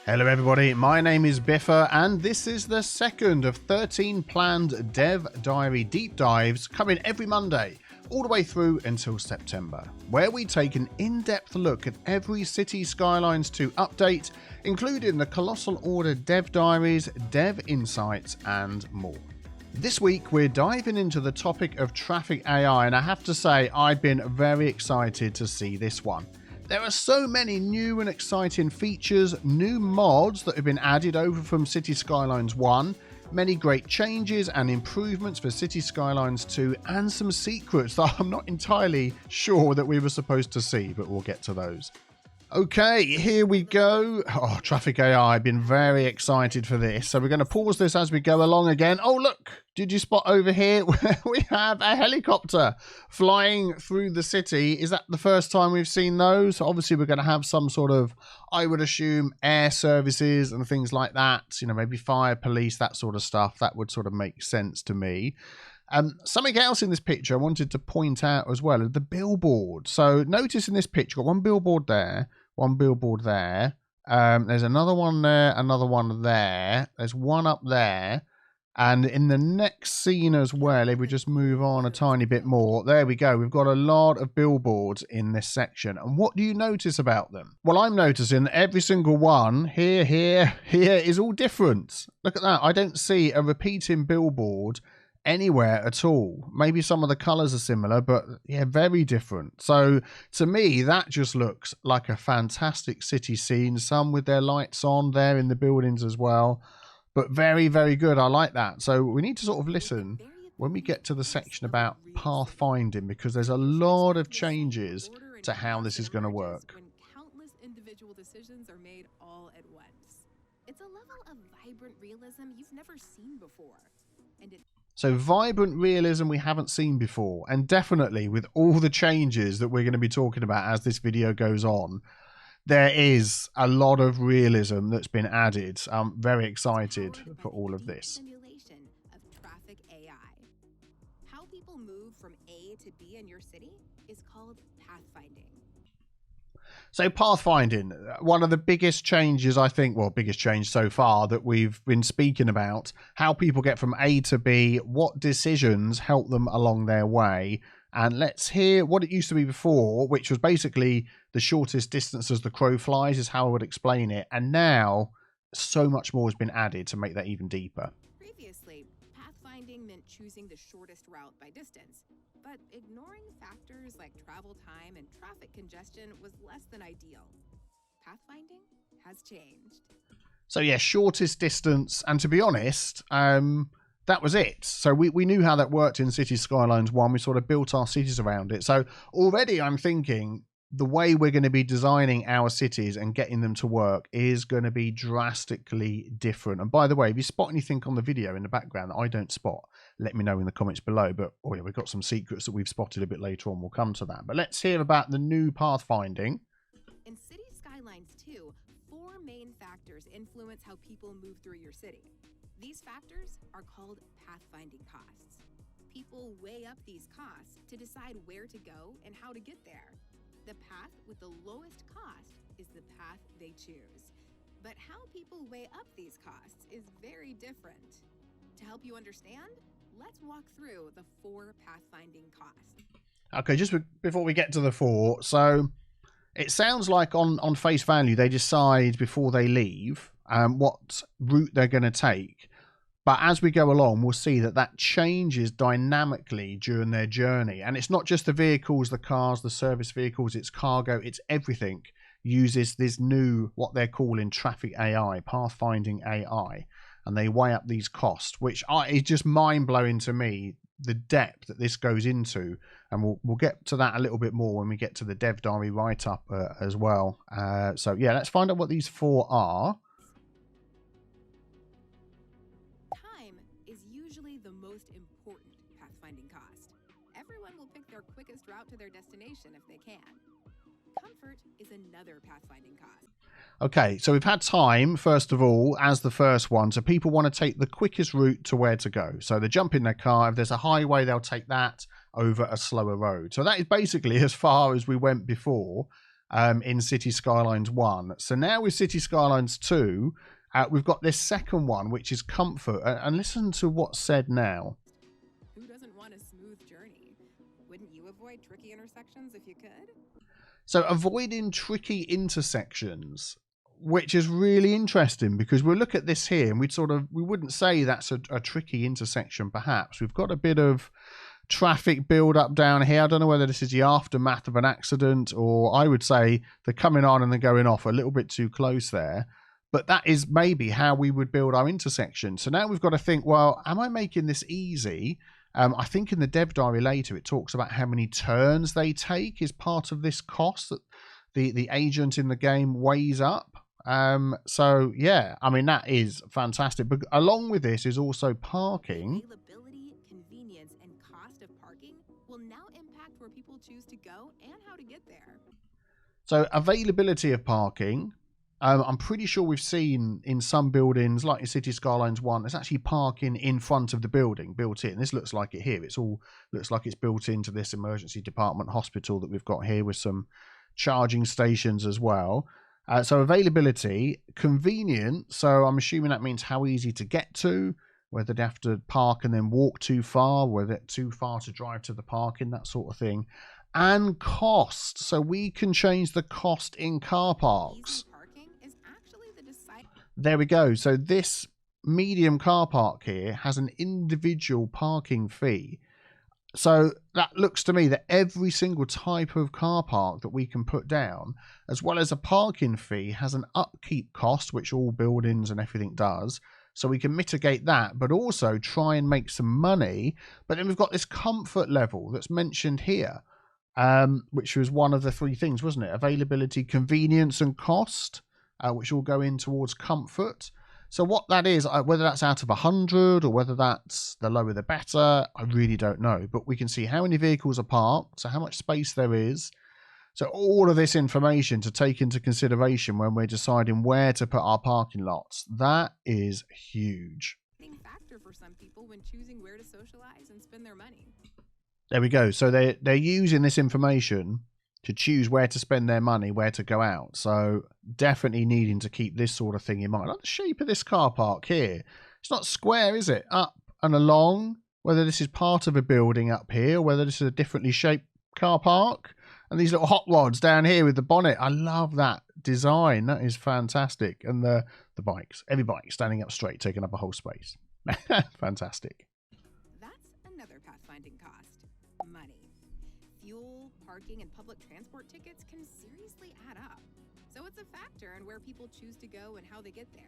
Hello everybody, my name is Biffa and this is the second of 13 planned Dev Diary deep dives coming every Monday all the way through until September, where we take an in-depth look at every Cities Skylines 2 update, including the Colossal Order Dev Diaries, Dev Insights and more. This week we're diving into the topic of traffic AI, and I have to say I've been very excited to see this one. There are so many new and exciting features, new mods that have been added over from Cities Skylines 1, many great changes and improvements for Cities Skylines 2, and some secrets that I'm not entirely sure that we were supposed to see, but we'll get to those. Okay, here we go. Oh, Traffic AI, I've been very excited for this. So we're going to pause this as we go along again. Oh, look, did you spot over here? We have a helicopter flying through the city. Is that the first time we've seen those? Obviously, we're going to have some sort of, I would assume, air services and things like that. You know, maybe fire, police, that sort of stuff. That would sort of make sense to me. Something else in this picture I wanted to point out as well is the billboard. So notice in this picture, got one billboard there, one billboard there. There's another one there, another one there. There's one up there. And in the next scene as well, if we just move on a tiny bit more, there we go. We've got a lot of billboards in this section. And what do you notice about them? Well, I'm noticing every single one, here is all different. Look at that. I don't see a repeating billboard anywhere at all. Maybe some of the colors are similar, but yeah, very different. So to me, that just looks like a fantastic city scene. Some with their lights on there in the buildings as well, but very, very good. I like that. So we need to sort of listen when we get to the section about pathfinding, because there's a lot of changes to how this is going to work. When countless individual decisions are made all at once. It's a level of vibrant realism you've never seen before. So vibrant realism we haven't seen before, and definitely with all the changes that we're going to be talking about as this video goes on, there is a lot of realism that's been added. I'm very excited for all of this. Simulation of traffic AI. How people move from A to B in your city is called pathfinding. So pathfinding, one of the biggest changes, I think, well, biggest change so far that we've been speaking about, how people get from A to B, what decisions help them along their way. And let's hear what it used to be before, which was basically the shortest distance as the crow flies is how I would explain it. And now so much more has been added to make that even deeper. Previously, pathfinding meant choosing the shortest route by distance. But ignoring factors like travel time and traffic congestion was less than ideal. Pathfinding has changed. So yeah, shortest distance, and to be honest, that was it. So we knew how that worked in Cities Skylines 1. We sort of built our cities around it. So already I'm thinking the way we're going to be designing our cities and getting them to work is going to be drastically different. And by the way, if you spot anything on the video in the background that I don't spot, let me know in the comments below. But oh yeah, we've got some secrets that we've spotted a bit later on. We'll come to that. But let's hear about the new pathfinding. In Cities Skylines 2, 4 main factors influence how people move through your city. These factors are called pathfinding costs. People weigh up these costs to decide where to go and how to get there. The path with the lowest cost is the path they choose. But how people weigh up these costs is very different. To help you understand, let's walk through the 4 pathfinding costs. Okay, just before we get to the 4, so it sounds like on face value they decide before they leave what route they're going to take. But as we go along, we'll see that that changes dynamically during their journey. And it's not just the vehicles, the cars, the service vehicles, it's cargo, it's everything uses this new, what they're calling traffic AI, pathfinding AI. And they weigh up these costs, which is just mind-blowing to me, the depth that this goes into. And we'll get to that a little bit more when we get to the Dev Diary write-up as well. So yeah, let's find out what these 4 are. The most important pathfinding cost. Everyone will pick their quickest route to their destination if they can. Comfort is another pathfinding cost. Okay, so we've had time, first of all, as the first one. So people want to take the quickest route to where to go. So they jump in their car. If there's a highway, they'll take that over a slower road. So that is basically as far as we went before. in City Skylines 1. So now with City Skylines 2, we've got this second one, which is comfort. And listen to what's said now. Who doesn't want a smooth journey? Wouldn't you avoid tricky intersections if you could? So avoiding tricky intersections, which is really interesting, because we'll look at this here and we wouldn't say that's a tricky intersection. Perhaps we've got a bit of traffic build up down here. I don't know whether this is the aftermath of an accident, or I would say they're coming on and they're going off a little bit too close there. But that is maybe how we would build our intersection. So now we've got to think, well, am I making this easy? I think in the dev diary later, it talks about how many turns they take is part of this cost that the agent in the game weighs up. So yeah, I mean, that is fantastic. But along with this is also parking. Availability, convenience, and cost of parking will now impact where people choose to go and how to get there. So availability of parking. I'm pretty sure we've seen in some buildings, like in City Skylines 1, there's actually parking in front of the building built in. This looks like it here. It's all looks like it's built into this emergency department hospital that we've got here, with some charging stations as well. So availability, convenient. So I'm assuming that means how easy to get to, whether they have to park and then walk too far, whether it's too far to drive to the parking, that sort of thing. And cost. So we can change the cost in car parks. There we go. So this medium car park here has an individual parking fee. So that looks to me that every single type of car park that we can put down, as well as a parking fee, has an upkeep cost, which all buildings and everything does. So we can mitigate that, but also try and make some money. But then we've got this comfort level that's mentioned here, which was one of the three things, wasn't it? Availability, convenience, and cost. Which all go in towards comfort. So what that is, whether that's out of 100 or whether that's the lower the better, I really don't know. But we can see how many vehicles are parked, so how much space there is. So all of this information to take into consideration when we're deciding where to put our parking lots. That is huge. Factor for some people when choosing where to socialize and spend their money. There we go. So they're using this information to choose where to spend their money, where to go out. So definitely needing to keep this sort of thing in mind. Like the shape of this car park here. It's not square, is it? Up and along, whether this is part of a building up here, or whether this is a differently shaped car park. And these little hot rods down here with the bonnet. I love that design. That is fantastic. And the bikes. Every bike standing up straight, taking up a whole space. Fantastic. That's another pathfinding cost. Money. Fuel, parking, and public transport tickets can seriously add up. So it's a factor in where people choose to go and how they get there.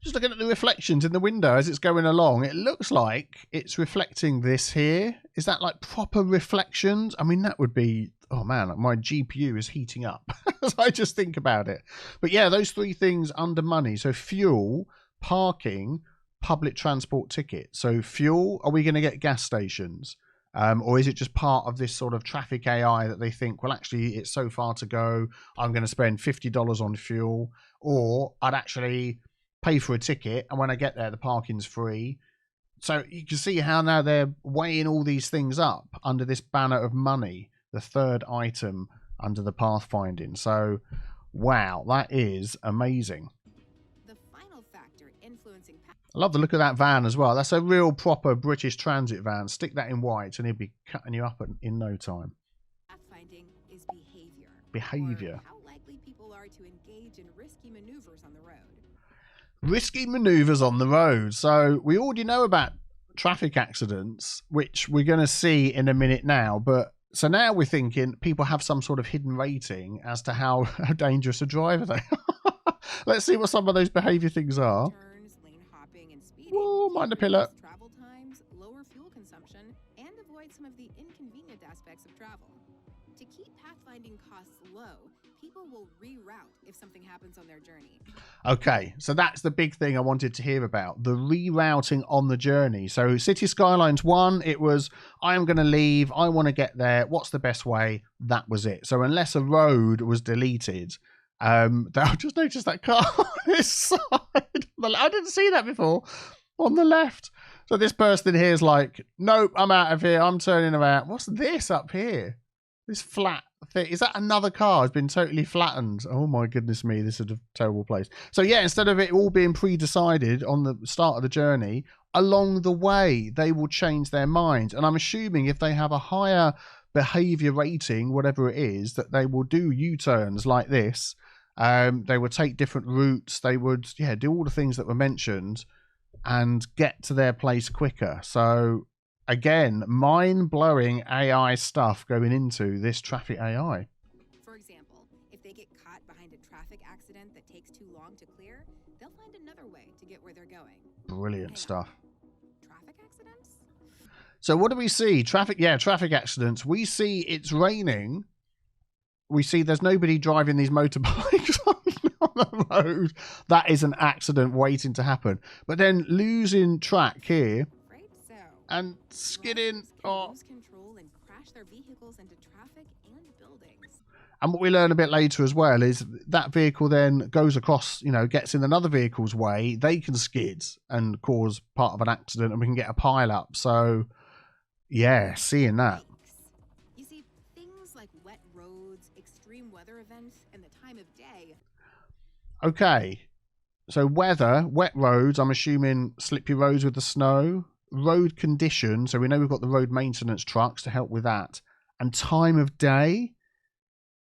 Just looking at the reflections in the window as it's going along, it looks like it's reflecting this here. Is that like proper reflections? I mean, that would be, oh man, my GPU is heating up as I just think about it. But yeah, those three things under money. So fuel, parking, public transport ticket. So fuel, are we going to get gas stations? Or is it just part of this sort of traffic AI that they think, well, actually, it's so far to go, I'm going to spend $50 on fuel, or I'd actually pay for a ticket, and when I get there, the parking's free. So you can see how now they're weighing all these things up under this banner of money, the third item under the pathfinding. So, wow, that is amazing. The final factor influencing I love the look of that van as well. That's a real proper British Transit van. Stick that in white and he'll be cutting you up in no time. Pathfinding is behavior. Behavior. Or how likely people are to engage in risky maneuvers on the road. Risky maneuvers on the road. So we already know about traffic accidents, which we're going to see in a minute now. But so now we're thinking people have some sort of hidden rating as to how dangerous a driver they are. Let's see what some of those behavior things are. Whoa, mind the pillar. Travel times, lower fuel consumption, and avoid some of the inconvenient aspects of travel. To keep pathfinding costs low, people will reroute if something happens on their journey. Okay, so that's the big thing I wanted to hear about, the rerouting on the journey. So City Skylines 1, it was, I am going to leave, I want to get there, what's the best way? That was it. So unless a road was deleted, I just noticed that car on this side. I didn't see that before. On the left. So this person here is like, nope, I'm out of here. I'm turning around. What's this up here? This flat Is that another car has been totally flattened? Oh my goodness me, this is a terrible place. So yeah, instead of it all being pre-decided on the start of the journey, along the way they will change their minds. And I'm assuming if they have a higher behavior rating, whatever it is, that they will do U-turns like this. They would take different routes. They would do all the things that were mentioned and get to their place quicker. So again, mind-blowing AI stuff going into this traffic AI. For example, if they get caught behind a traffic accident that takes too long to clear, they'll find another way to get where they're going. Brilliant stuff. Traffic accidents? So what do we see? Traffic accidents. We see it's raining. We see there's nobody driving these motorbikes on the road. That is an accident waiting to happen. But then losing track here. And skidding. Lose control and crash their vehicles into traffic and buildings. And what we learn a bit later as well is that vehicle then goes across, gets in another vehicle's way. They can skid and cause part of an accident, and we can get a pile up. So, yeah, seeing that. You see, things like wet roads, extreme weather events, and the time of day. Okay. So weather, wet roads, I'm assuming slippery roads with the snow. Road condition, so we know we've got the road maintenance trucks to help with that, and time of day.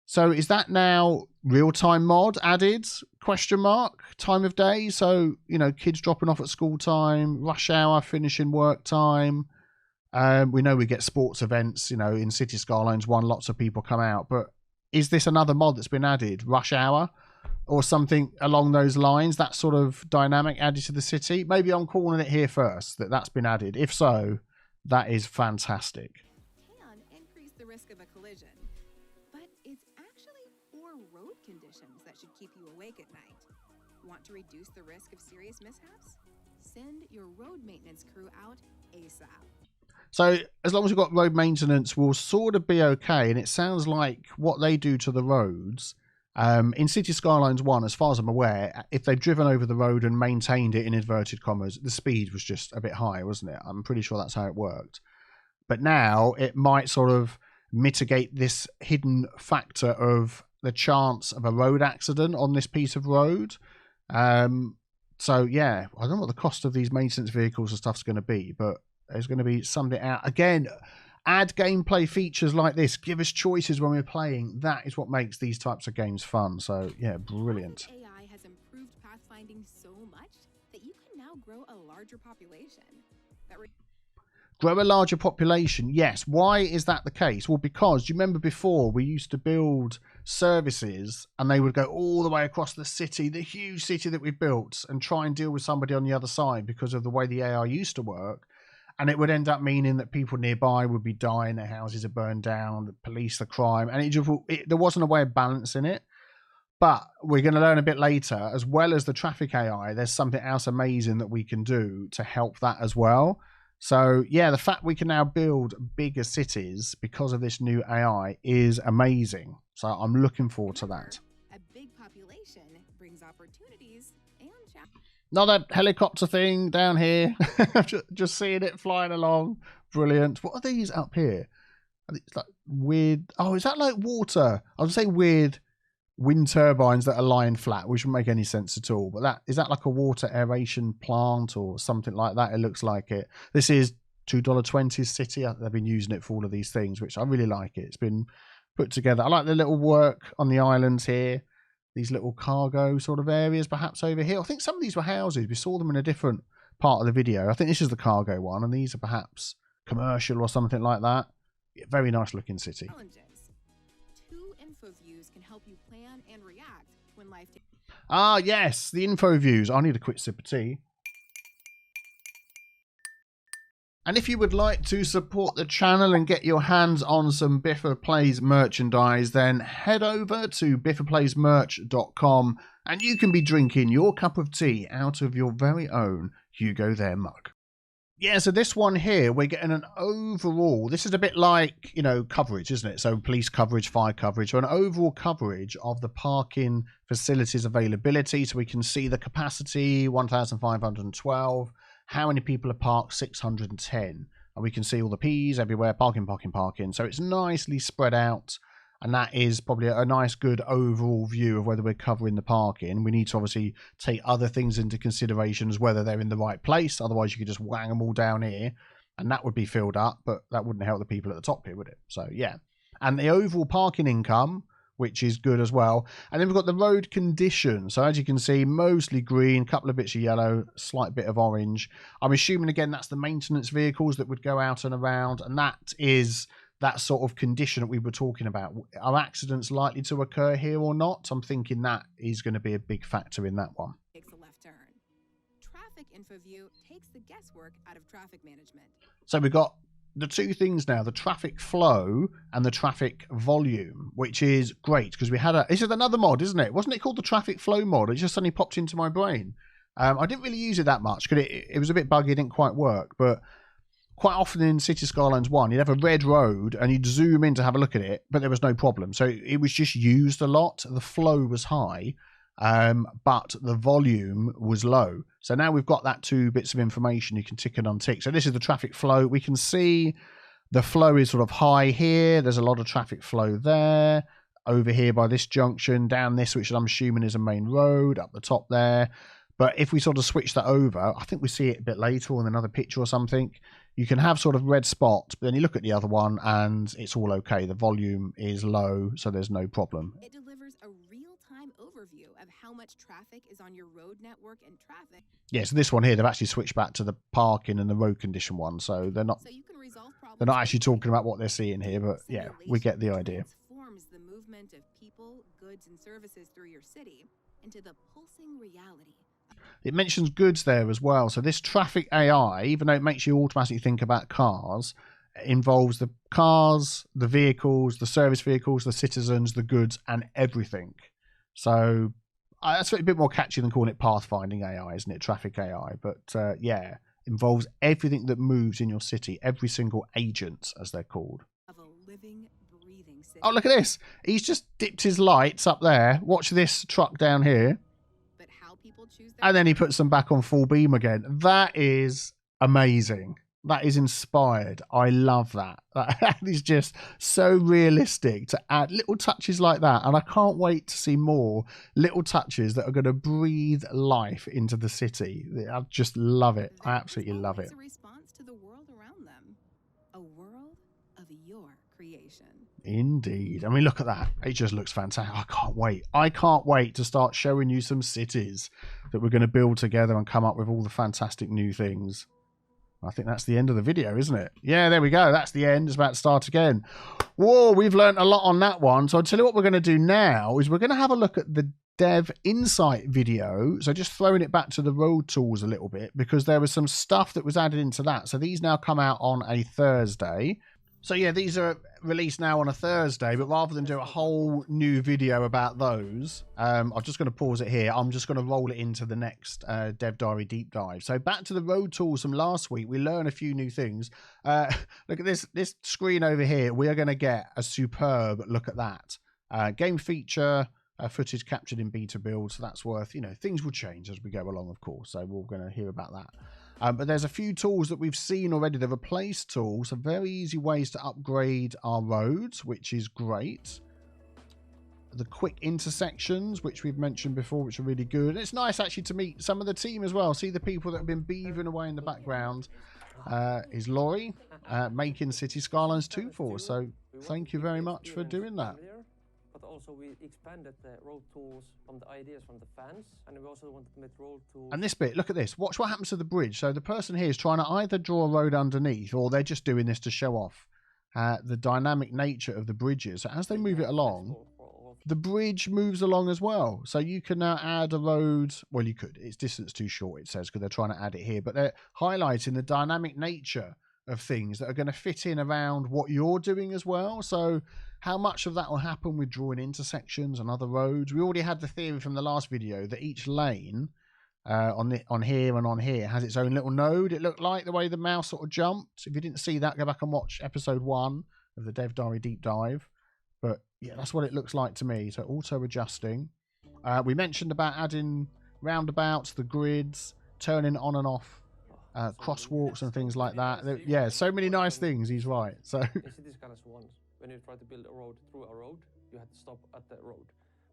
So is that now real-time mod added, question mark, time of day? So kids dropping off at school time, rush hour, finishing work time. We know we get sports events, in Cities Skylines 1, lots of people come out, but is this another mod that's been added, rush hour or something along those lines, that sort of dynamic added to the city? Maybe I'm calling it here first, that's been added. If so, that is fantastic. Can increase the risk of a collision, but it's actually poor road conditions that should keep you awake at night. Want to reduce the risk of serious mishaps? Send your road maintenance crew out ASAP. So as long as we've got road maintenance, we'll sort of be okay. And it sounds like what they do to the roads, in Cities Skylines 1, as far as I'm aware, if they've driven over the road and maintained it in inverted commas, the speed was just a bit high, wasn't it? I'm pretty sure that's how it worked. But now it might sort of mitigate this hidden factor of the chance of a road accident on this piece of road. So yeah, I don't know what the cost of these maintenance vehicles and stuff's going to be, but there's going to be something out. Again, add gameplay features like this. Give us choices when we're playing. That is what makes these types of games fun. So yeah, brilliant. AI has improved pathfinding so much that you can now grow a larger population. Grow a larger population, yes. Why is that the case? Well, because do you remember before we used to build services and they would go all the way across the city, the huge city that we built, and try and deal with somebody on the other side because of the way the AI used to work. And it would end up meaning that people nearby would be dying, their houses are burned down, the police, the crime, and there wasn't a way of balancing it. But we're going to learn a bit later, as well as the traffic AI, there's something else amazing that we can do to help that as well. So yeah, the fact we can now build bigger cities because of this new AI is amazing. So I'm looking forward to that. A big population brings opportunities and challenges. Not that helicopter thing down here. just seeing it flying along. Brilliant. What are these up here? It's like weird. Oh, is that like water? I was going to say weird wind turbines that are lying flat, which wouldn't make any sense at all. But is that like a water aeration plant or something like that? It looks like it. This is $2.20 City. They've been using it for all of these things, which I really like it. It's been put together. I like the little work on the islands here. These little cargo sort of areas perhaps over here. I think some of these were houses. We saw them in a different part of the video. I think this is the cargo one, and these are perhaps commercial or something like that. Yeah, very nice looking city. Challenges. 2 info views can help you plan and react when life takes. Ah, yes, the info views. I need a quick sip of tea. And if you would like to support the channel and get your hands on some Biffa Plays merchandise, then head over to biffaplaysmerch.com and you can be drinking your cup of tea out of your very own Hugo There mug. Yeah, so this one here, we're getting an overall, this is a bit like, coverage, isn't it? So police coverage, fire coverage, or an overall coverage of the parking facilities availability. So we can see the capacity, 1,512. How many people are parked? 610. And we can see all the P's everywhere, parking. So it's nicely spread out. And that is probably a nice, good overall view of whether we're covering the parking. We need to obviously take other things into consideration as whether they're in the right place. Otherwise, you could just wang them all down here and that would be filled up, but that wouldn't help the people at the top here, would it? So, yeah. And the overall parking income, which is good as well. And then we've got the road condition. So as you can see, mostly green, a couple of bits of yellow, slight bit of orange. I'm assuming, again, that's the maintenance vehicles that would go out and around. And that is that sort of condition that we were talking about. Are accidents likely to occur here or not? I'm thinking that is going to be a big factor in that one. Takes a left turn. Traffic info view takes the guesswork out of traffic management. So we've got the two things now, the traffic flow and the traffic volume, which is great because we had this is another mod, isn't it? Wasn't it called the traffic flow mod? It just suddenly popped into my brain. I didn't really use it that much because it was a bit buggy, it didn't quite work, but quite often in Cities Skylines 1, you'd have a red road and you'd zoom in to have a look at it, but there was no problem. So it was just used a lot. The flow was high, but the volume was low. So now we've got that two bits of information you can tick and untick. So this is the traffic flow. We can see the flow is sort of high here. There's a lot of traffic flow there. Over here by this junction, down this, which I'm assuming is a main road, up the top there. But if we sort of switch that over, I think we see it a bit later on another picture or something. You can have sort of red spots, but then you look at the other one and it's all okay. The volume is low, so there's no problem. It delivers a real-time overview of how much traffic is on your road network and traffic. Yeah, so this one here, they've actually switched back to the parking and the road condition one, so they're not actually talking about what they're seeing here, but yeah, we get the idea. Transforms the movement of people, goods, and services through your city into the pulsing reality. It mentions goods there as well. So this traffic AI, even though it makes you automatically think about cars, involves the cars, the vehicles, the service vehicles, the citizens, the goods, and everything. So that's a bit more catchy than calling it pathfinding AI, isn't it? Traffic AI. But yeah, involves everything that moves in your city, every single agent, as they're called. Of a living, breathing city. Oh, look at this. He's just dipped his lights up there. Watch this truck down here. And then he puts them back on full beam again. That is amazing. That is inspired. I love that. That is just so realistic to add little touches like that. And I can't wait to see more little touches that are going to breathe life into the city. I just love it. I absolutely love it. A response to the world around them. A world of your creation. Indeed. I mean, look at that. It just looks fantastic. I can't wait. I can't wait to start showing you some cities that we're going to build together and come up with all the fantastic new things. I think that's the end of the video, isn't it? Yeah, there we go. That's the end. It's about to start again. Whoa, we've learned a lot on that one. So I'll tell you what we're going to do now is we're going to have a look at the Dev Insight video. So just throwing it back to the road tools a little bit because there was some stuff that was added into that. So these now come out on a Thursday. So yeah, these are released now on a Thursday, but rather than do a whole new video about those, I'm just going to pause it here. I'm just going to roll it into the next Dev Diary deep dive. So back to the road tools from last week, we learned a few new things. Look at this screen over here. We are going to get a superb look at that. Game feature, footage captured in beta build. So that's worth, things will change as we go along, of course. So we're going to hear about that. But there's a few tools that we've seen already. The replace tools are very easy ways to upgrade our roads, which is great. The quick intersections, which we've mentioned before, which are really good. And it's nice actually to meet some of the team as well. See the people that have been beavering away in the background. Is Laurie making Cities Skylines 2 for us. So thank you very much for doing that. But also we expanded the road tools from the ideas from the fans, and we also wanted to make road tools. And this bit, look at this. Watch what happens to the bridge. So the person here is trying to either draw a road underneath, or they're just doing this to show off the dynamic nature of the bridges. So as they move it along, the bridge moves along as well. So you can now add a road. Well, you could. It's distance too short, it says, because they're trying to add it here. But they're highlighting the dynamic nature of things that are going to fit in around what you're doing as well. So how much of that will happen with drawing intersections and other roads? We already had the theory from the last video that each lane on here and on here has its own little node. It looked like the way the mouse sort of jumped. If you didn't see that, go back and watch episode 1 of the Dev Diary deep dive. But yeah, that's what it looks like to me. So auto adjusting. We mentioned about adding roundabouts, the grids, turning on and off crosswalks and things like that. Yeah, so many nice things. He's right. So these kind of ones. when you try to build a road through a road, you had to stop at the road.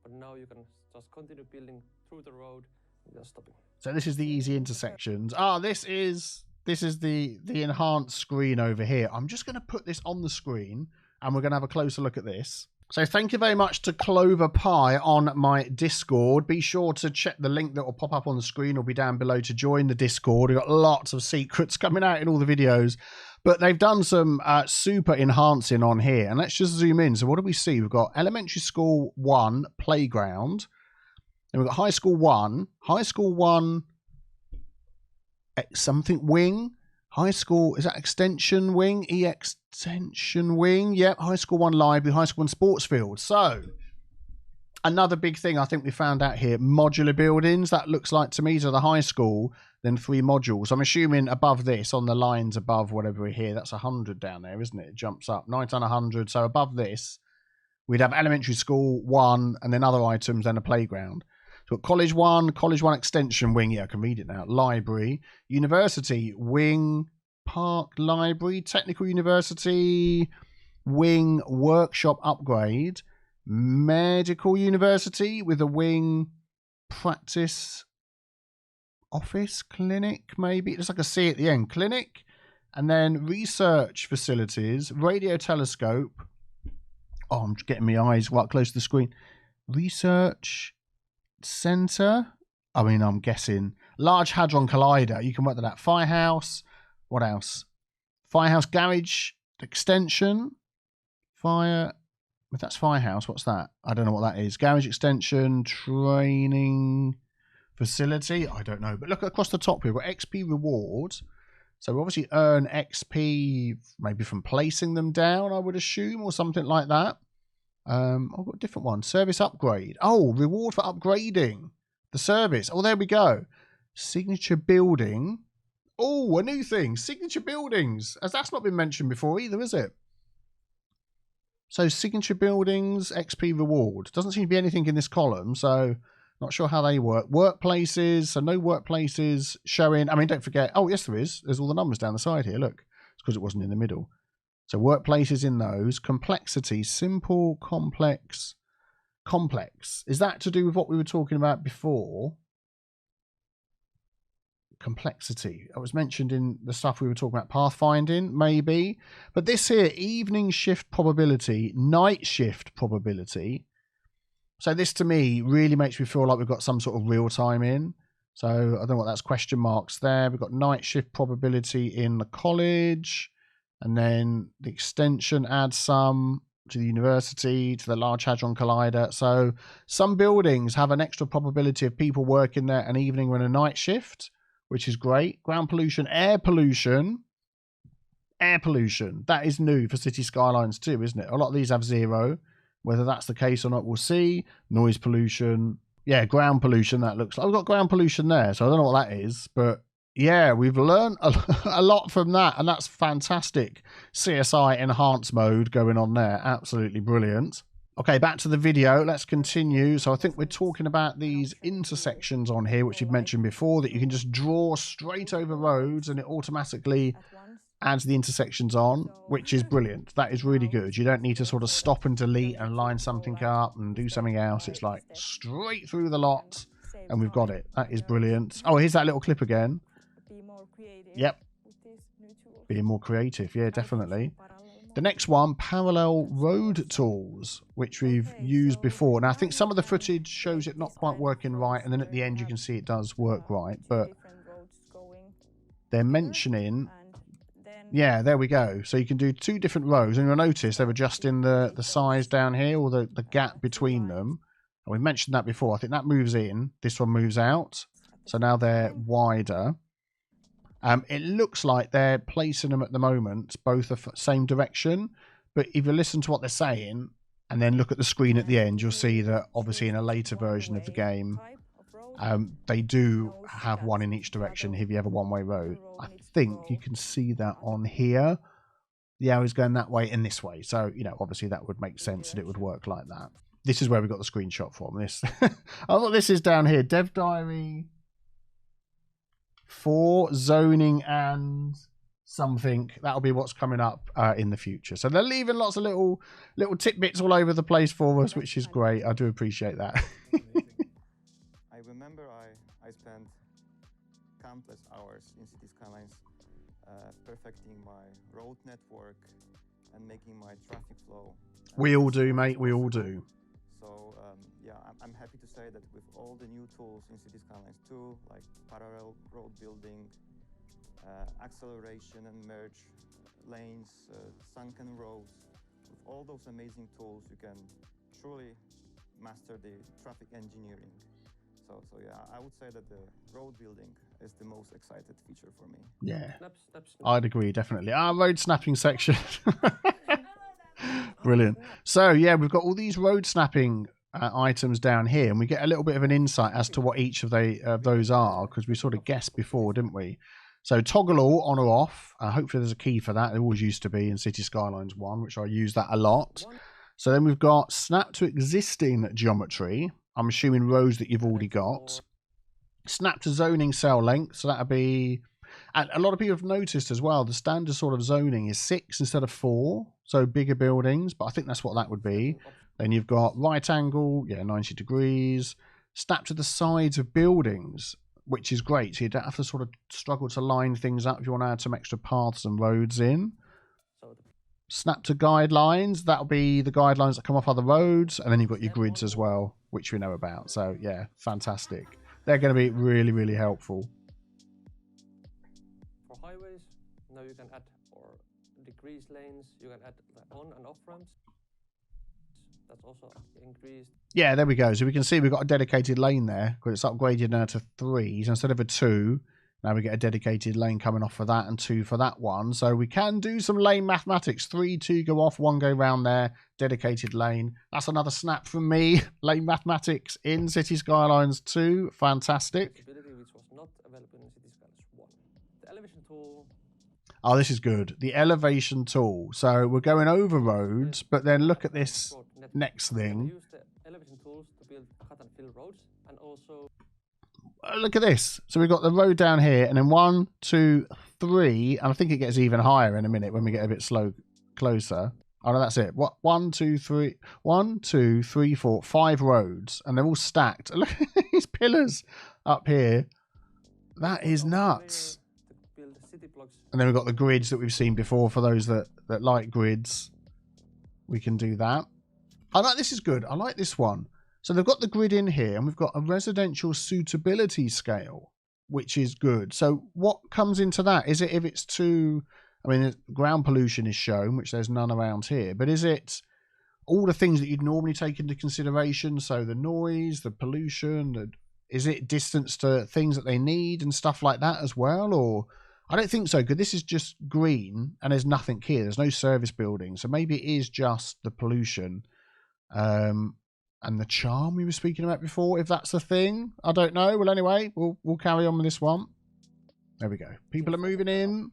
But now you can just continue building through the road without stopping. So this is the easy intersections. Ah, this is the enhanced screen over here. I'm just going to put this on the screen and we're going to have a closer look at this. So thank you very much to Clover Pie on my Discord. Be sure to check the link that will pop up on the screen or be down below to join the Discord. We've got lots of secrets coming out in all the videos. But they've done some super enhancing on here. And let's just zoom in. So what do we see? We've got Elementary School 1 Playground. Then we've got High School 1 something wing. High School, is that Extension Wing? Extension Wing. Yep, High School 1 Library, High School 1 Sports Field. So, another big thing I think we found out here, modular buildings. That looks like to me, to the high school, then 3 modules. I'm assuming above this, on the lines above whatever we're here, that's 100 down there, isn't it? It jumps up, 9 on 100. So above this, we'd have Elementary School 1, and then other items, then a playground. So College 1 Extension Wing. Yeah, I can read it now. Library. University Wing. Park Library. Technical University Wing Workshop Upgrade. Medical University with a wing practice office clinic, maybe. It looks like a C at the end. Clinic. And then research facilities. Radio telescope. Oh, I'm just getting my eyes right close to the screen. Research Center. I mean, I'm guessing Large Hadron Collider. You can work that out. Firehouse. What else? Firehouse Garage Extension. Fire. If that's Firehouse, what's that? I don't know what that is. Garage Extension. Training Facility. I don't know. But look across the top here. We've got XP rewards. So we obviously earn XP maybe from placing them down, I would assume, or something like that. I've got a different one. Service upgrade. Oh, reward for upgrading the service. Oh, there we go. Signature building. Oh, a new thing. Signature buildings. As that's not been mentioned before either, is it? So signature buildings, XP reward. Doesn't seem to be anything in this column, so not sure how they work. Workplaces. So no workplaces showing. I mean, don't forget. Oh, yes, there is. There's all the numbers down the side here. Look. It's because it wasn't in the middle. So workplaces in those. Complexity, simple, complex, complex. Is that to do with what we were talking about before? Complexity. It was mentioned in the stuff we were talking about. Pathfinding, maybe. But this here, evening shift probability, night shift probability. So this to me really makes me feel like we've got some sort of real time in. So I don't know what that's, question marks there. We've got night shift probability in the college. And then the extension adds some to the university, to the Large Hadron Collider. So some buildings have an extra probability of people working there an evening or a night shift, which is great. Ground pollution, air pollution. Air pollution. That is new for Cities Skylines too, isn't it? A lot of these have 0. Whether that's the case or not, we'll see. Noise pollution. Yeah, ground pollution, that looks like. We've got ground pollution there, so I don't know what that is, but yeah, we've learned a lot from that, and that's fantastic. CSI enhanced mode going on there. Absolutely brilliant. Okay, back to the video. Let's continue. So I think we're talking about these intersections on here, which you've mentioned before, that you can just draw straight over roads and it automatically adds the intersections on, which is brilliant. That is really good. You don't need to sort of stop and delete and line something up and do something else. It's like straight through the lot, and we've got it. That is brilliant. Oh, here's that little clip again. Yep. Being more creative. Yeah, definitely. The next one, parallel road tools, which we've used before. Now, I think some of the footage shows it not quite working right, and then at the end you can see it does work right, but they're mentioning... Yeah, there we go. So you can do 2 different rows, and you'll notice they're adjusting the size down here, or the gap between them. And we mentioned that before. I think that moves in. This one moves out. So now they're wider. It looks like they're placing them at the moment, both the same direction. But if you listen to what they're saying and then look at the screen at the end, you'll see that obviously in a later version of the game, they do have one in each direction if you have a one-way road. I think you can see that on here. The arrow's going that way and this way. So, you know, obviously that would make sense and it would work like that. This is where we got the screenshot from. This, I thought this is down here. Dev Diary 4 zoning and something. That'll be what's coming up in the future. So they're leaving lots of little tidbits all over the place for us, which is great. I do appreciate that. I remember I spent countless hours in Cities Skylines perfecting my road network and making my traffic flow. We all do, mate. We all do. So yeah, I'm happy to say that with all the new tools in Cities Skylines 2, like parallel road building, acceleration and merge lanes, sunken roads, with all those amazing tools, you can truly master the traffic engineering. So yeah, I would say that the road building is the most excited feature for me. Yeah, I'd agree, definitely. Our road snapping section. Brilliant. So yeah, we've got all these road snapping items down here, and we get a little bit of an insight as to what each of those are, because we sort of guessed before, didn't we? So toggle all on or off. Hopefully there's a key for that. There always used to be in Cities Skylines 1, which I use that a lot. So then we've got snap to existing geometry. I'm assuming rows that you've already got. Snap to zoning cell length. So that'll be... And a lot of people have noticed as well, the standard sort of zoning is 6 instead of 4. So bigger buildings, but I think that's what that would be. Then you've got right angle, yeah, 90 degrees. Snap to the sides of buildings, which is great. So you don't have to sort of struggle to line things up if you want to add some extra paths and roads in. Snap to guidelines. That'll be the guidelines that come off other roads. And then you've got your grids as well, which we know about. So yeah, fantastic. They're going to be really, really helpful. For highways, now you can add or decrease lanes. You can add on and off ramps. That's also increased. Yeah, there we go. So we can see we've got a dedicated lane there, because it's upgraded now to 3. So instead of a 2, now we get a dedicated lane coming off for that and 2 for that one. So we can do some lane mathematics. 3, 2 go off, 1 go round there, dedicated lane. That's another snap from me. Lane mathematics in Cities Skylines 2. Fantastic. Which was not available in Cities Skylines 1. The elevation tool. Oh, this is good. The elevation tool. So we're going over roads, but then look at this next thing. Use the elevation tools to build cut and fill roads, and also look at this. So we've got the road down here, and then 1, 2, 3, and I think it gets even higher in a minute when we get a bit closer. Oh no, that's it. What? 1, 2, 3, 1, 2, 3, 4, 5 roads, and they're all stacked. Look at these pillars up here. That is nuts. And then we've got the grids that we've seen before for those that like grids. We can do that. I like this is good. I like this one. So they've got the grid in here, and we've got a residential suitability scale, which is good. So what comes into that? Is it if it's too... I mean, ground pollution is shown, which there's none around here. But is it all the things that you'd normally take into consideration? So the noise, the pollution, is it distance to things that they need and stuff like that as well? Or... I don't think so, because this is just green and there's nothing here. There's no service building. So maybe it is just the pollution and the charm we were speaking about before, if that's a thing. I don't know. Well, anyway, we'll carry on with this one. There we go. People are moving in.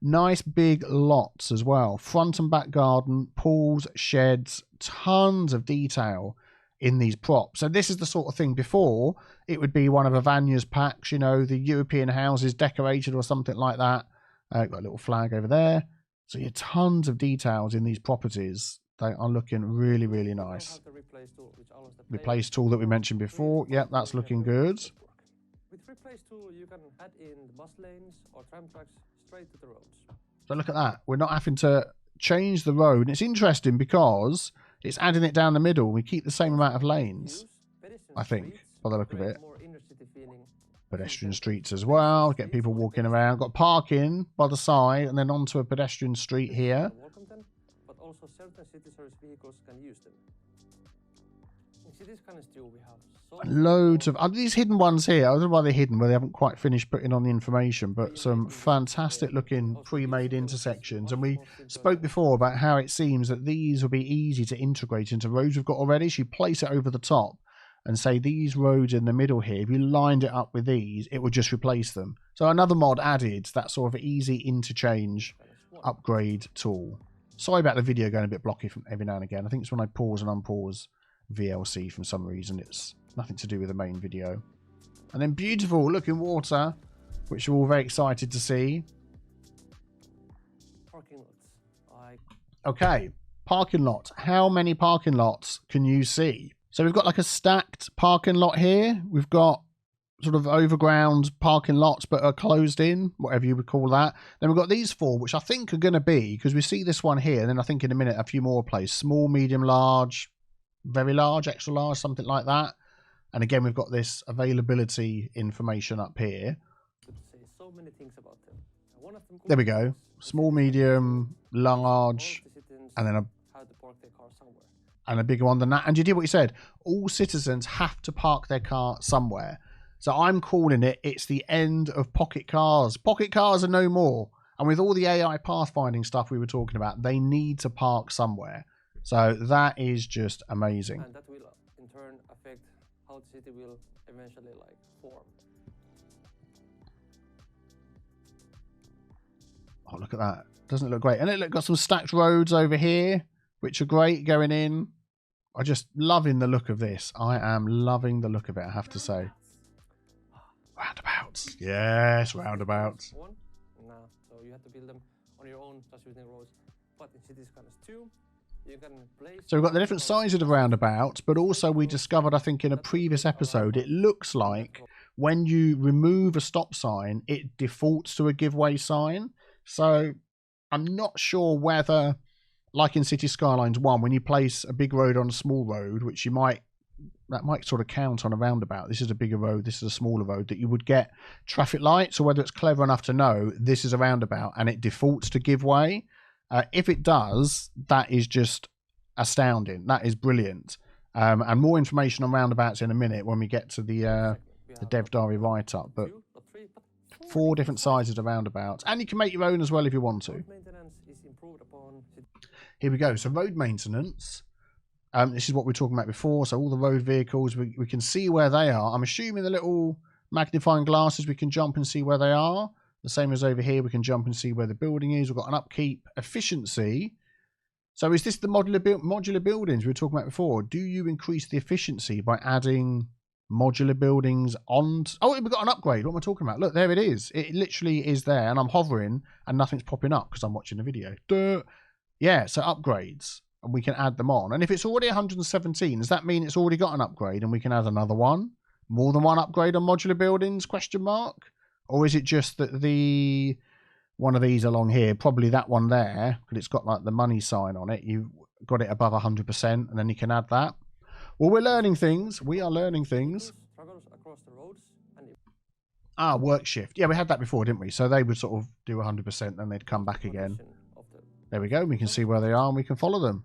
Nice big lots as well. Front and back garden, pools, sheds, tons of detail in these props. So this is the sort of thing before it would be one of Avanya's packs, you know, the European houses decorated or something like that. Got a little flag over there. So you have tons of details in these properties. They are looking really, really nice. Replace tool that we mentioned before. Yep, that's looking good. With replace tool, you can add in the bus lanes or tram tracks straight to the roads. So look at that. We're not having to change the road. And it's interesting because it's adding it down the middle. We keep the same amount of lanes, I think, by the look of it. Pedestrian streets as well. Get people walking around. Got parking by the side and then onto a pedestrian street here. But also certain city service vehicles can use them. In Cities Skylines 2, we have loads of these hidden ones here. I don't know why they're hidden, where they haven't quite finished putting on the information, but some fantastic looking pre-made intersections. And we spoke before about how it seems that these will be easy to integrate into roads we've got already. So you place it over the top and say these roads in the middle here, if you lined it up with these, it would just replace them. So another mod added, that sort of easy interchange upgrade tool. Sorry about the video going a bit blocky from every now and again. I think it's when I pause and unpause VLC for some reason. It's nothing to do with the main video. And then beautiful looking water, which we're all very excited to see. Okay, parking lot. How many parking lots can you see? So we've got like a stacked parking lot here. We've got sort of overground parking lots but are closed in, whatever you would call that. Then we've got these 4, which I think are going to be, because we see this one here, and then I think in a minute a few more places. Small, medium, large, very large, extra large, something like that. And again, we've got this availability information up here. So many things about them. One of them There we go. Small, medium, large, and then how to park their car somewhere. and a bigger one than that. And you did what you said. All citizens have to park their car somewhere. So I'm calling it, it's the end of pocket cars. Pocket cars are no more. And with all the AI pathfinding stuff we were talking about, they need to park somewhere. So that is just amazing. And that will in turn affect how the city will eventually like form. Oh, look at that. Doesn't it look great? And it got some stacked roads over here, which are great going in. I'm just loving the look of this. I am loving the look of it, I have to say. Roundabouts. Yes, roundabouts. One? No. So you have to build them on your own, just using roads. But in Cities Skylines 2, you can place... So we've got the different sizes of the roundabouts, but also we discovered, I think in a previous episode, it looks like when you remove a stop sign, it defaults to a giveaway sign. So I'm not sure whether, like in Cities Skylines 1, when you place a big road on a small road, which you might, that might sort of count on a roundabout. This is a bigger road, this is a smaller road, that you would get traffic lights, or whether it's clever enough to know this is a roundabout and it defaults to give way. If it does, that is just astounding. That is brilliant. And more information on roundabouts in a minute when we get to the Dev Diary write-up. But 4 different sizes of roundabouts. And you can make your own as well if you want to. Here we go. So road maintenance. This is what we were talking about before. So all the road vehicles, we can see where they are. I'm assuming the little magnifying glasses, we can jump and see where they are. The same as over here, we can jump and see where the building is. We've got an upkeep efficiency. So is this the modular buildings we were talking about before? Do you increase the efficiency by adding modular buildings on? Oh, we've got an upgrade. What am I talking about? Look, there it is. It literally is there. And I'm hovering and nothing's popping up because I'm watching the video. Duh. Yeah, so upgrades. And we can add them on. And if it's already 117, does that mean it's already got an upgrade and we can add another one? More than one upgrade on modular buildings, question mark? Or is it just that the one of these along here, probably that one there, because it's got like the money sign on it, you've got it above 100%, and then you can add that. Well, we're learning things. We are learning things. Ah, work shift. Yeah, we had that before, didn't we? So they would sort of do 100%, then they'd come back again. There we go. We can see where they are and we can follow them.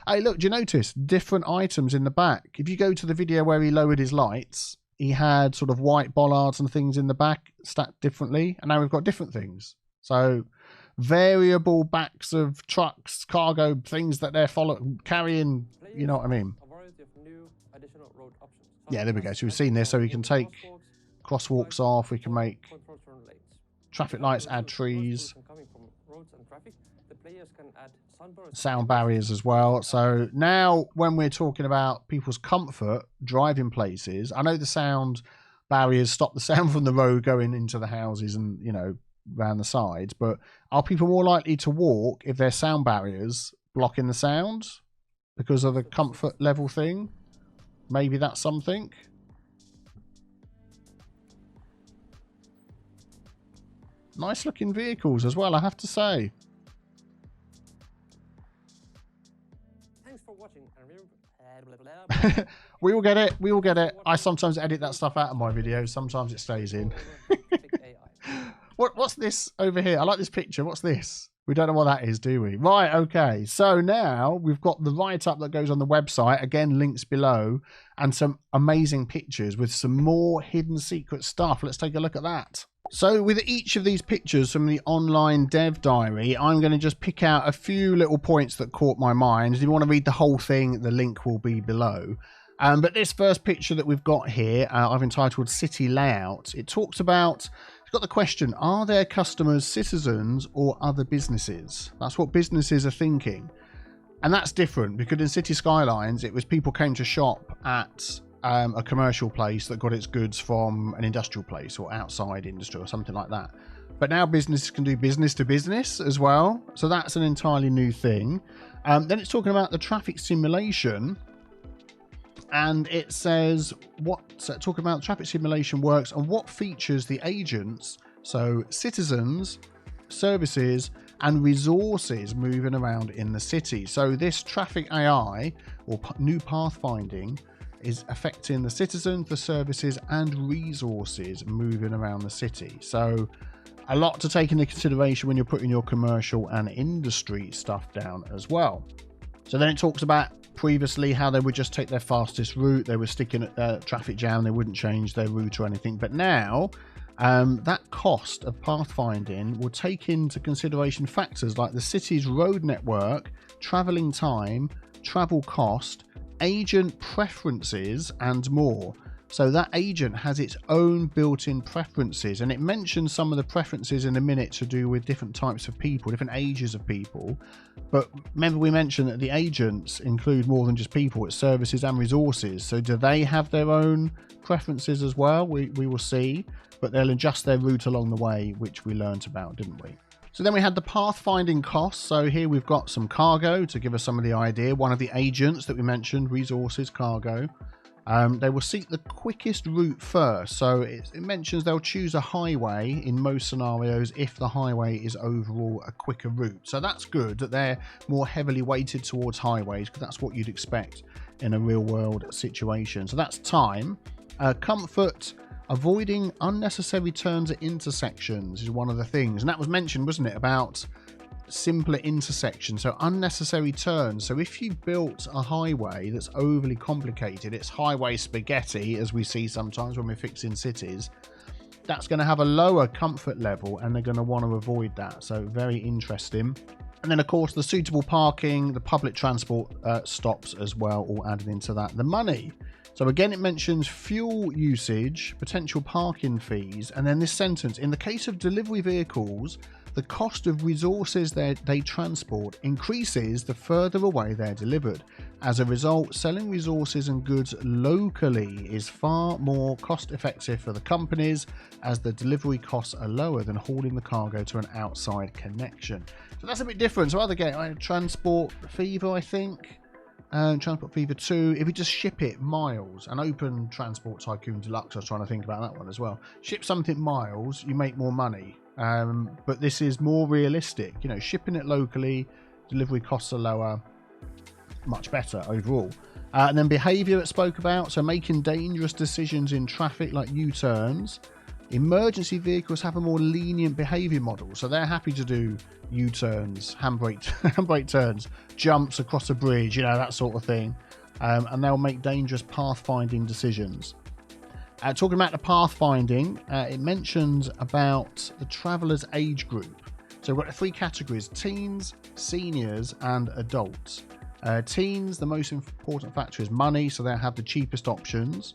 Hey, look, do you notice different items in the back? If you go to the video where he lowered his lights, he had sort of white bollards and things in the back stacked differently. And now we've got different things. So variable backs of trucks, cargo, things that they're carrying, you know what I mean? Yeah, there we go. So we've seen this. So we can take crosswalks off. We can make traffic lights, add trees. Sound barriers as well. So now when we're talking about people's comfort driving places, I know the sound barriers stop the sound from the road going into the houses and, you know, around the sides, but are people more likely to walk if there's sound barriers blocking the sound because of the comfort level thing? Maybe that's something. Nice looking vehicles as well, I have to say. We will get it. We will get it. I sometimes edit that stuff out of my videos. Sometimes it stays in. What's this over here? I like this picture. What's this? We don't know what that is, do we? Right, okay. So now we've got the write-up that goes on the website. Again, links below. And some amazing pictures with some more hidden secret stuff. Let's take a look at that. So with each of these pictures from the online Dev Diary, I'm going to just pick out a few little points that caught my mind. If you want to read the whole thing, the link will be below. But this first picture that we've got here, I've entitled City Layout. It talks about, it's got the question, are their customers citizens or other businesses? That's what businesses are thinking. And that's different because in Cities Skylines, it was people came to shop at a commercial place that got its goods from an industrial place or outside industry or something like that. But now businesses can do business to business as well. So that's an entirely new thing. Then it's talking about the traffic simulation. And it says talking about traffic simulation works and what features the agents, so citizens, services, and resources moving around in the city. So this traffic AI or new pathfinding is affecting the citizens, the services, and resources moving around the city. So a lot to take into consideration when you're putting your commercial and industry stuff down as well. So then it talks about previously how they would just take their fastest route. They were sticking at the traffic jam. They wouldn't change their route or anything. But now that cost of pathfinding will take into consideration factors like the city's road network, traveling time, travel cost, agent preferences, and more. So that agent has its own built-in preferences, and it mentions some of the preferences in a minute to do with different types of people, different ages of people. But remember, we mentioned that the agents include more than just people, it's services and resources. So do they have their own preferences as well? We will see, but they'll adjust their route along the way, which we learnt about, didn't we? So then we had the pathfinding costs. So here we've got some cargo to give us some of the idea. One of the agents that we mentioned, resources, cargo. They will seek the quickest route first. So it mentions they'll choose a highway in most scenarios if the highway is overall a quicker route. So that's good that they're more heavily weighted towards highways, because that's what you'd expect in a real world situation. So that's time. Comfort, avoiding unnecessary turns at intersections is one of the things. And that was mentioned, wasn't it, about simpler intersections, so unnecessary turns. So if you built a highway that's overly complicated, it's highway spaghetti, as we see sometimes when we're fixing cities, that's going to have a lower comfort level, and they're going to want to avoid that. So very interesting. And then of course the suitable parking, the public transport stops as well, all added into that. The money, so again it mentions fuel usage, potential parking fees, and then this sentence: in the case of delivery vehicles, the cost of resources they transport increases the further away they're delivered. As a result, selling resources and goods locally is far more cost effective for the companies, as the delivery costs are lower than hauling the cargo to an outside connection. So that's a bit different. So other get Transport Fever, I think. Transport Fever 2, if you just ship it miles, and Open Transport Tycoon Deluxe, I was trying to think about that one as well. Ship something miles, you make more money. But this is more realistic, you know, shipping it locally, delivery costs are lower, much better overall. And then behavior it spoke about, so making dangerous decisions in traffic like U-turns. Emergency vehicles have a more lenient behavior model, so they're happy to do U-turns, handbrake turns, jumps across a bridge, you know, that sort of thing. And they'll make dangerous pathfinding decisions. Talking about the pathfinding, it mentions about the traveller's age group. So we've got 3 categories: teens, seniors, and adults. Teens, the most important factor is money, so they'll have the cheapest options.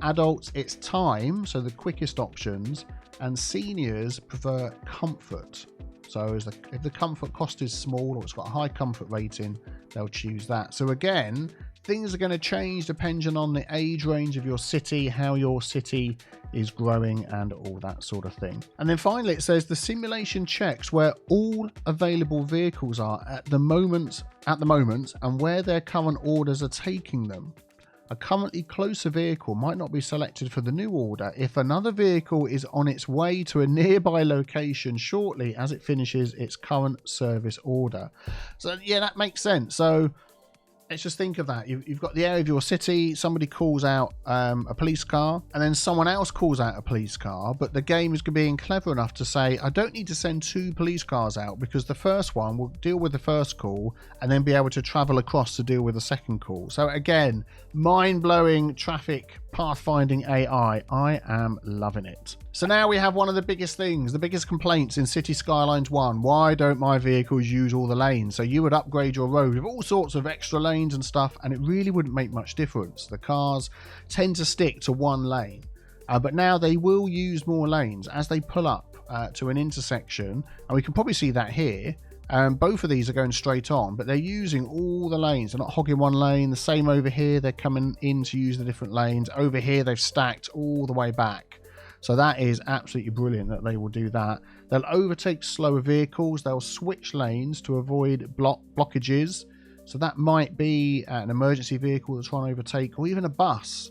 Adults, it's time, so the quickest options. And seniors prefer comfort. So if the comfort cost is small or it's got a high comfort rating, they'll choose that. So again, things are going to change depending on the age range of your city, how your city is growing, and all that sort of thing. And then finally it says the simulation checks where all available vehicles are at the moment and where their current orders are taking them. A currently closer vehicle might not be selected for the new order if another vehicle is on its way to a nearby location shortly as it finishes its current service order. So yeah, that makes sense. So let's just think of that. You've got the area of your city, somebody calls out a police car, and then someone else calls out a police car, but the game is being clever enough to say, I don't need to send 2 police cars out because the first one will deal with the first call and then be able to travel across to deal with the second call. So again, mind-blowing traffic pathfinding AI. I am loving it. So now we have one of the biggest things, the biggest complaints in Cities Skylines 1. Why don't my vehicles use all the lanes? So you would upgrade your road with all sorts of extra lanes and stuff, and it really wouldn't make much difference. The cars tend to stick to one lane, but now they will use more lanes as they pull up to an intersection, and we can probably see that here. Both of these are going straight on, but they're using all the lanes. They're not hogging one lane. The same over here, they're coming in to use the different lanes. Over here, they've stacked all the way back. So that is absolutely brilliant that they will do that. They'll overtake slower vehicles. They'll switch lanes to avoid blockages. So that might be an emergency vehicle that's trying to overtake, or even a bus.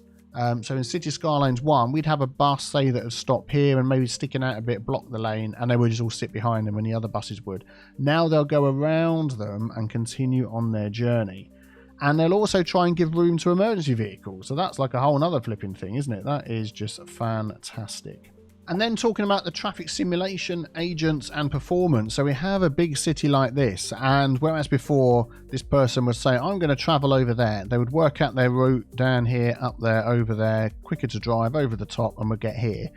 So in Cities Skylines 1, we'd have a bus, say, that would stop here and maybe sticking out a bit, block the lane, and they would just all sit behind them when the other buses would. Now they'll go around them and continue on their journey. And they'll also try and give room to emergency vehicles. So that's like a whole other flipping thing, isn't it? That is just fantastic. And then talking about the traffic simulation, agents and performance. So we have a big city like this, and whereas before this person would say, I'm going to travel over there, they would work out their route down here, up there, over there, quicker to drive, over the top, and would get here.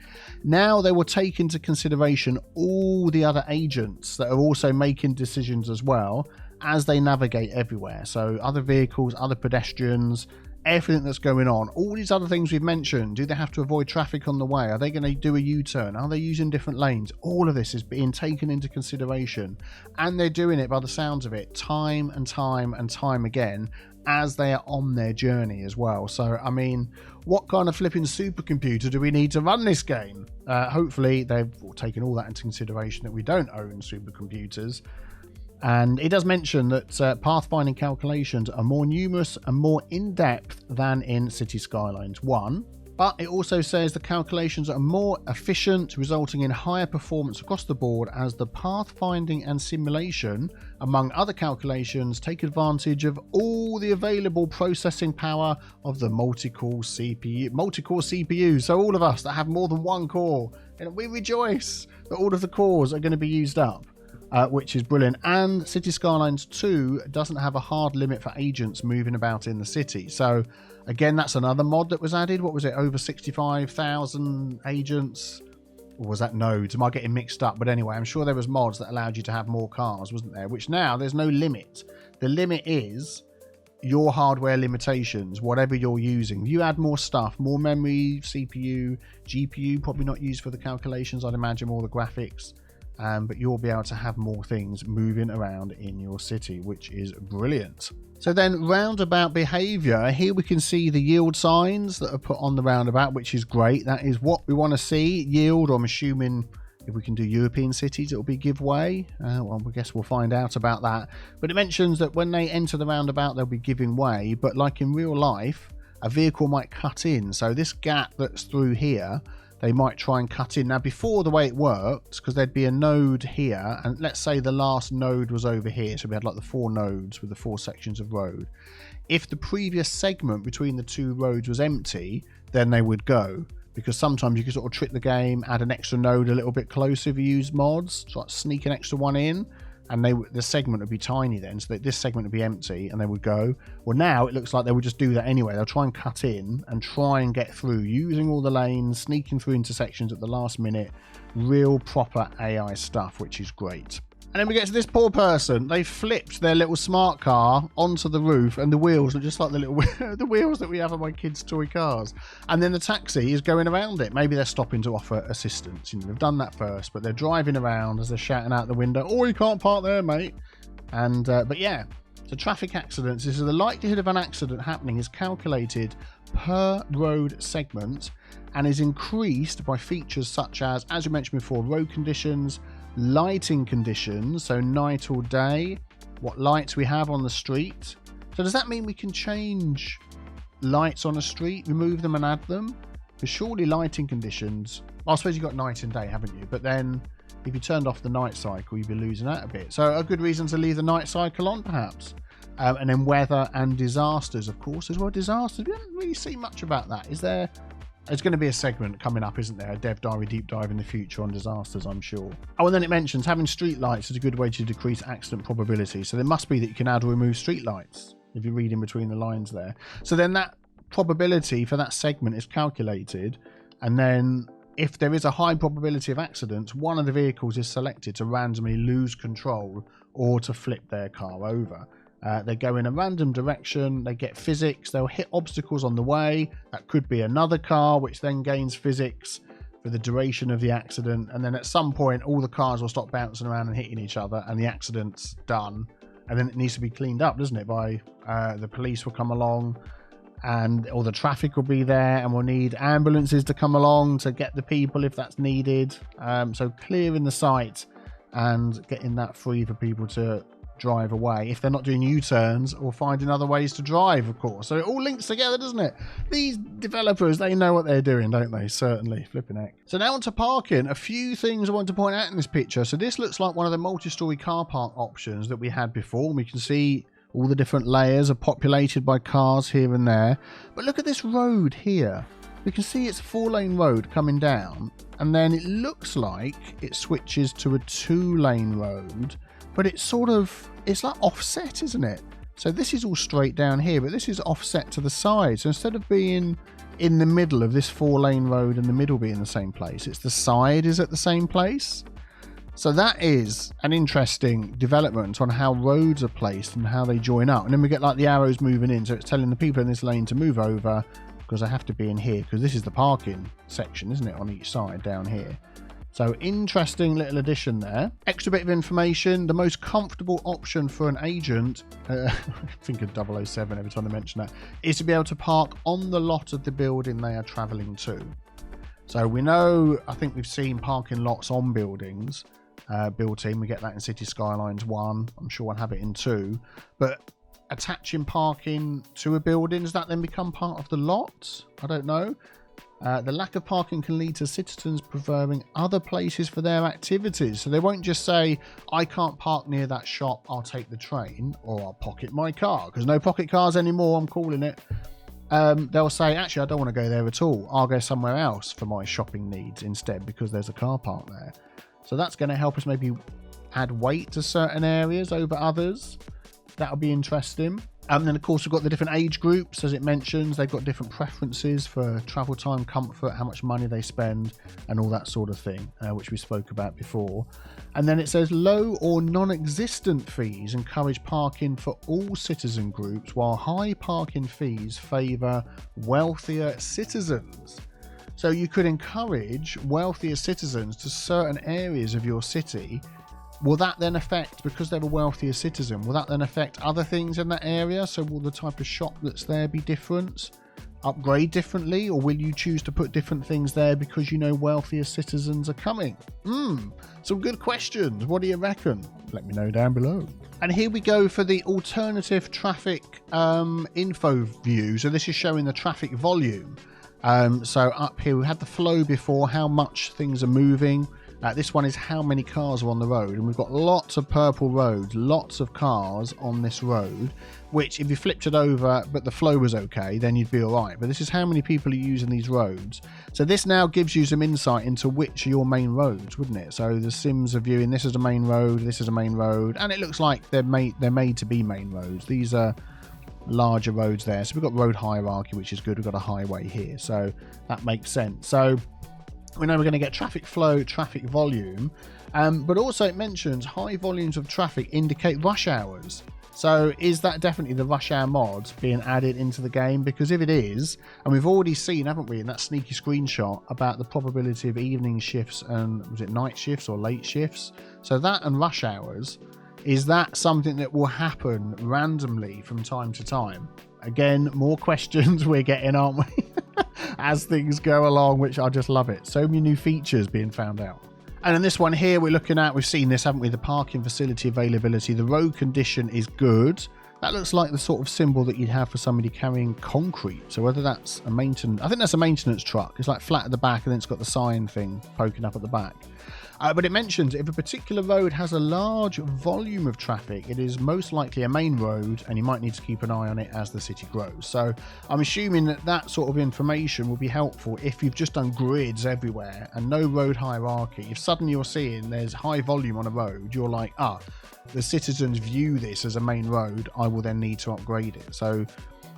Now they will take into consideration all the other agents that are also making decisions as well as they navigate everywhere. So other vehicles, other pedestrians, everything that's going on, all these other things we've mentioned. Do they have to avoid traffic on the way? Are they going to do a U-turn? Are they using different lanes? All of this is being taken into consideration, and they're doing it, by the sounds of it, time and time and time again as they are on their journey as well. So I mean, what kind of flipping supercomputer do we need to run this game? Hopefully they've taken all that into consideration, that we don't own supercomputers. And it does mention that pathfinding calculations are more numerous and more in-depth than in Cities Skylines 1. But it also says the calculations are more efficient, resulting in higher performance across the board, as the pathfinding and simulation, among other calculations, take advantage of all the available processing power of the multi-core CPU. So all of us that have more than one core, and we rejoice that all of the cores are going to be used up. Which is brilliant. And Cities Skylines 2 doesn't have a hard limit for agents moving about in the city. So again, that's another mod that was added. What was it? Over 65,000 agents? Or was that nodes? Am I getting mixed up? But anyway, I'm sure there was mods that allowed you to have more cars, wasn't there? Which now there's no limit. The limit is your hardware limitations, whatever you're using. If you add more stuff, more memory, CPU, GPU, probably not used for the calculations, I'd imagine, more the graphics. But you'll be able to have more things moving around in your city, which is brilliant. So then, roundabout behavior. Here we can see the yield signs that are put on the roundabout, which is great. That is what we want to see. Yield, or I'm assuming if we can do European cities, it'll be give way. Well, I guess we'll find out about that. But it mentions that when they enter the roundabout, they'll be giving way. But like in real life, a vehicle might cut in. So this gap that's through here, they might try and cut in. Now, before, the way it worked, because there'd be a node here, and let's say the last node was over here, so we had like the 4 nodes with the 4 sections of road. If the previous segment between the 2 roads was empty, then they would go, because sometimes you can sort of trick the game, add an extra node a little bit closer if you use mods, so like sneak an extra one in, and the segment would be tiny then, so that this segment would be empty, and they would go. Well, now it looks like they would just do that anyway. They'll try and cut in and try and get through, using all the lanes, sneaking through intersections at the last minute. Real proper AI stuff, which is great. And then we get to this poor person. They flipped their little smart car onto the roof, and the wheels are just like the little the wheels that we have on my kids' toy cars. And then the taxi is going around it. Maybe they're stopping to offer assistance. You know, they've done that first, but they're driving around as they're shouting out the window, "Oh, you can't park there, mate." And but yeah, so traffic accidents. This is the likelihood of an accident happening is calculated per road segment and is increased by features such as we mentioned before, road conditions, lighting conditions, so night or day, what lights we have on the street. So does that mean we can change lights on a street, remove them and add them? Because surely lighting conditions, well, I suppose you've got night and day, haven't you? But then if you turned off the night cycle, you'd be losing out a bit. So a good reason to leave the night cycle on, perhaps. And then weather and disasters, of course, as well. Disasters, we haven't really seen much about that. Is there? There's going to be a segment coming up, isn't there? A Dev Diary deep dive in the future on disasters, I'm sure. Oh, and then it mentions having street lights is a good way to decrease accident probability. So there must be that you can add or remove street lights, if you read in between the lines there. So then that probability for that segment is calculated. And then if there is a high probability of accidents, one of the vehicles is selected to randomly lose control or to flip their car over. They go in a random direction, they get physics, they'll hit obstacles on the way. That could be another car, which then gains physics for the duration of the accident. And then at some point, all the cars will stop bouncing around and hitting each other, and the accident's done. And then it needs to be cleaned up, doesn't it? By the police will come along and all the traffic will be there, and we'll need ambulances to come along to get the people if that's needed. So clearing the site and getting that free for people to drive away if they're not doing U-turns or finding other ways to drive, of course. So it all links together, doesn't it? These developers, they know what they're doing, don't they? Certainly. Flipping heck. So now on to parking. A few things I want to point out in this picture. So this looks like one of the multi-story car park options that we had before. We can see all the different layers are populated by cars here and there. But look at this road here. We can see it's a 4-lane road coming down, and then it looks like it switches to a 2-lane road, but it's like offset, isn't it? So this is all straight down here, but this is offset to the side. So instead of being in the middle of this 4-lane road and the middle being the same place, it's the side is at the same place. So that is an interesting development on how roads are placed and how they join up. And then we get like the arrows moving in, so it's telling the people in this lane to move over because they have to be in here, because this is the parking section, isn't it, on each side down here. So interesting little addition there. Extra bit of information. The most comfortable option for an agent, I think of 007 every time I mention that, is to be able to park on the lot of the building they are travelling to. So we know, I think we've seen parking lots on buildings built in. We get that in Cities Skylines 1. I'm sure we'll have it in 2. But attaching parking to a building, does that then become part of the lot? I don't know. The lack of parking can lead to citizens preferring other places for their activities. So they won't just say, I can't park near that shop, I'll take the train, or I'll pocket my car. Because no pocket cars anymore, I'm calling it. They'll say, actually, I don't want to go there at all. I'll go somewhere else for my shopping needs instead, because there's a car park there. So that's going to help us maybe add weight to certain areas over others. That'll be interesting. And then, of course, we've got the different age groups, as it mentions. They've got different preferences for travel time, comfort, how much money they spend, and all that sort of thing, which we spoke about before. And then it says low or non-existent fees encourage parking for all citizen groups, while high parking fees favour wealthier citizens. So you could encourage wealthier citizens to certain areas of your city. Will that then affect, because they're a wealthier citizen, will that then affect other things in that area? So will the type of shop that's there be different, upgrade differently, or will you choose to put different things there because you know wealthier citizens are coming? Some good questions. What do you reckon? Let me know down below. And here we go for the alternative traffic info view. So this is showing the traffic volume. So up here we had the flow before, how much things are moving. This one is how many cars are on the road, and we've got lots of purple roads, lots of cars on this road, which if you flipped it over but the flow was okay, then you'd be all right. But this is how many people are using these roads. So this now gives you some insight into which are your main roads, wouldn't it? So the Sims are viewing this is a main road, this is a main road, and it looks like they're made to be main roads. These are larger roads there. So we've got road hierarchy, which is good. We've got a highway here, so that makes sense. So we know we're going to get traffic flow, traffic volume, but also it mentions high volumes of traffic indicate rush hours. So is that definitely the rush hour mod being added into the game? Because if it is, and we've already seen, haven't we, in that sneaky screenshot about the probability of evening shifts and was it night shifts or late shifts? So that and rush hours, is that something that will happen randomly from time to time? Again, more questions we're getting, aren't we? As things go along, which I just love it. So many new features being found out. And in this one here, we're looking at, we've seen this, haven't we? The parking facility availability. The road condition is good. That looks like the sort of symbol that you'd have for somebody carrying concrete. So whether that's a maintenance, I think that's a maintenance truck. It's like flat at the back and then it's got the sign thing poking up at the back. But it mentions if a particular road has a large volume of traffic, it is most likely a main road and you might need to keep an eye on it as the city grows. So I'm assuming that that sort of information will be helpful if you've just done grids everywhere and no road hierarchy. If suddenly you're seeing there's high volume on a road, you're like, the citizens view this as a main road, I will then need to upgrade it. So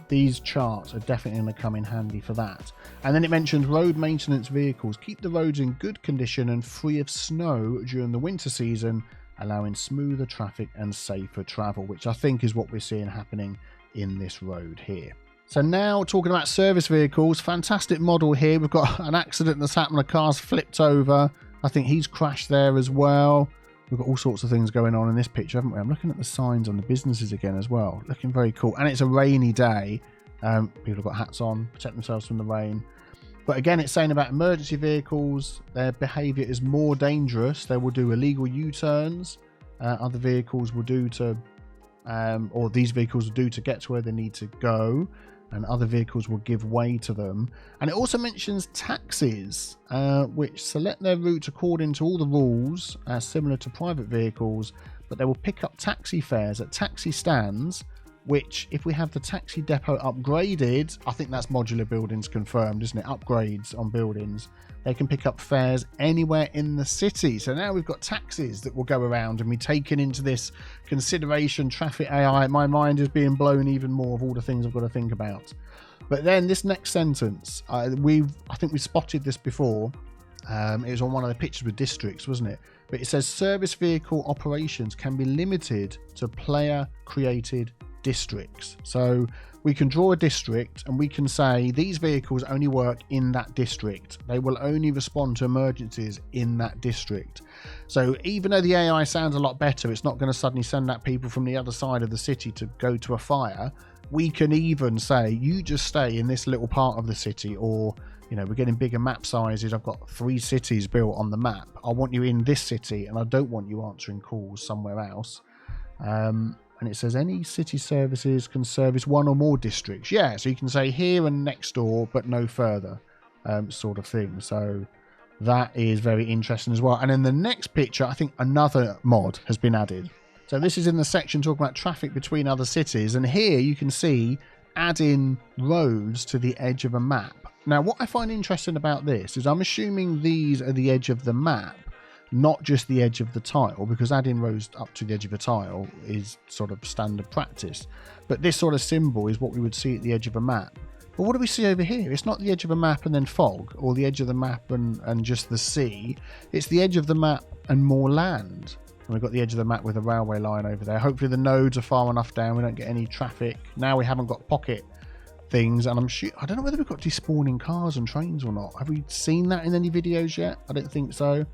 these charts are definitely going to come in handy for that. And then it mentions road maintenance vehicles keep the roads in good condition and free of snow during the winter season, allowing smoother traffic and safer travel, which I think is what we're seeing happening in this road here. So now talking about service vehicles, fantastic model here. We've got an accident that's happened, a car's flipped over. I think he's crashed there as well. We've got all sorts of things going on in this picture, haven't we? I'm looking at the signs on the businesses again as well. Looking very cool. And it's a rainy day. People have got hats on, protect themselves from the rain. But again, it's saying about emergency vehicles, their behaviour is more dangerous. They will do illegal U-turns. Other vehicles will do to, or these vehicles will do to get to where they need to go, and other vehicles will give way to them. And it also mentions taxis, which select their route according to all the rules, similar to private vehicles, but they will pick up taxi fares at taxi stands, which, if we have the taxi depot upgraded, I think that's modular buildings confirmed, isn't it? Upgrades on buildings. They can pick up fares anywhere in the city. So now we've got taxis that will go around and be taken into this consideration. Traffic AI, my mind is being blown even more of all the things I've got to think about. But then this next sentence, I think we spotted this before. It was on one of the pictures with districts, wasn't it? But it says service vehicle operations can be limited to player created districts. So we can draw a district and we can say these vehicles only work in that district. They will only respond to emergencies in that district. So even though the AI sounds a lot better, it's not going to suddenly send out people from the other side of the city to go to a fire. We can even say, you just stay in this little part of the city, or, you know, we're getting bigger map sizes. I've got 3 cities built on the map. I want you in this city and I don't want you answering calls somewhere else. And it says any city services can service 1 or more districts. Yeah, so you can say here and next door, but no further, sort of thing. So that is very interesting as well. And in the next picture, I think another mod has been added. So this is in the section talking about traffic between other cities. And here you can see add in roads to the edge of a map. Now, what I find interesting about this is I'm assuming these are the edge of the map, not just the edge of the tile, because adding rows up to the edge of a tile is sort of standard practice. But this sort of symbol is what we would see at the edge of a map. But what do we see over here? It's not the edge of a map and then fog, or the edge of the map and just the sea. It's the edge of the map and more land. And we've got the edge of the map with a railway line over there. Hopefully the nodes are far enough down, we don't get any traffic. Now we haven't got pocket things, and I don't know whether we've got despawning cars and trains or not. Have we seen that in any videos yet? I don't think so.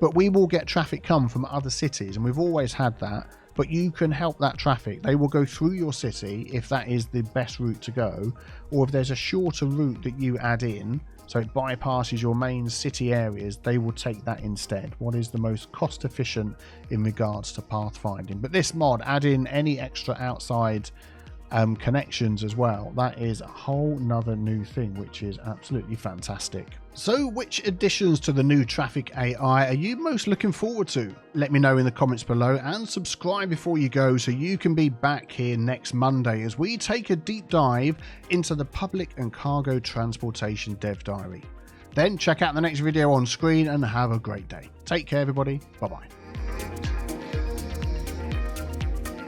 But we will get traffic come from other cities, and we've always had that. But you can help that traffic. They will go through your city if that is the best route to go, or if there's a shorter route that you add in, so it bypasses your main city areas, they will take that instead. What is the most cost efficient in regards to pathfinding? But this mod, add in any extra outside connections as well. That is a whole nother new thing, which is absolutely fantastic. So which additions to the new traffic AI are you most looking forward to? Let me know in the comments below, and subscribe before you go so you can be back here next Monday as we take a deep dive into the public and cargo transportation dev diary. Then check out the next video on screen and have a great day. Take care everybody. Bye bye.